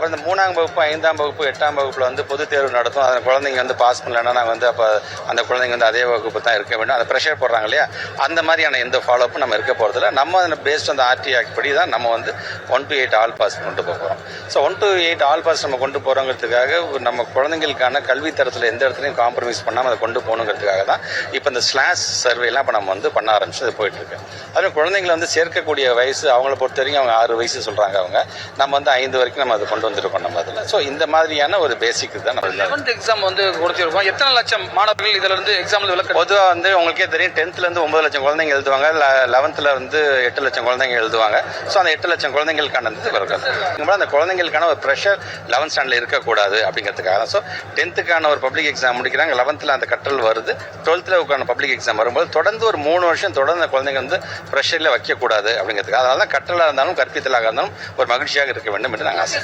அப்புறம் இந்த 3ஆம் வகுப்பு 5ஆம் வகுப்பு 8ஆம் வகுப்பில் வந்து பொதுத் தேர்வு நடத்தும். அந்த குழந்தைங்க வந்து பாஸ் பண்ணலன்னா நாங்கள் வந்து அப்போ அந்த குழந்தைங்க வந்து அதே வகுப்பு தான் இருக்க வேண்டும், அந்த ப்ரெஷர் போடுறாங்க இல்லையா, அந்த மாதிரியான எந்த ஃபாலோப்பும் நம்ம இருக்க போகிறதில்ல. நம்ம பேஸ்ட் அந்த ஆர்டி ஆக்ட் படி தான் நம்ம வந்து 1 to 8 ஆல் பாஸ் கொண்டு போகிறோம். ஸோ 1 to 8 ஆல் பாஸ் நம்ம கொண்டு போகிறோங்கிறதுக்காக நம்ம குழந்தைங்களுக்கான கல்வி தரத்தில் எந்த இடத்துலையும் காம்ப்ரமைஸ் பண்ணாமல் அதை கொண்டு போகணுங்கிறதுக்காக தான் இப்போ இந்த ஸ்லாஷ் சர்வேலாம் இப்போ நம்ம வந்து பண்ண ஆரம்பிச்சு அது போயிட்டுருக்கு. அதுவும் குழந்தைங்களை வந்து சேர்க்கக்கூடிய வயசு அவங்கள பொறுத்த வரைக்கும் அவங்க 6 வயசு சொல்கிறாங்க. அவங்க நம்ம வந்து 5 வரைக்கும் நம்ம அதை கொண்டு வந்திருக்கோம் நம்ம அதில். ஸோ இந்த மாதிரியான ஒரு பேசிக் தான் நம்ம 11th எக்ஸாம் வந்து கொடுத்துருக்கோம். எத்தனை லட்சம் மாணவர்கள் இதில் இருந்து எக்ஸாமில் விளக்க? பொதுவாக வந்து உங்களுக்கே தெரியும், 10th 9 லட்சம் குழந்தைங்க எழுதுவாங்க, 11th வந்து 8 லட்சம் குழந்தைங்க எழுதுவாங்க. ஸோ அந்த 8 லட்சம் குழந்தைங்களுக்கான வருது. அந்த குழந்தைங்களுக்கான ஒரு ப்ரெஷர் 11th ஸ்டாண்டர்டில் இருக்கக்கூடாது அப்படிங்கிறதுக்காக தான். ஸோ 10th ஒரு பப்ளிக் எக்ஸாம் முடிக்கிறாங்க, 11th அந்த கற்றல் வருது, 12th பப்ளிக் எக்ஸாம் வரும்போது தொடர்ந்து ஒரு 3 வருஷம் தொடர்ந்து குழந்தைங்க வந்து ப்ரெஷரில் வைக்கக்கூடாது அப்படிங்கிறதுக்காக. அதனால தான் கற்றலாக இருந்தாலும் கற்பித்தலாக இருந்தாலும் ஒரு மகிழ்ச்சியாக இருக்க வேண்டும் என்று நாங்கள் ஆசை.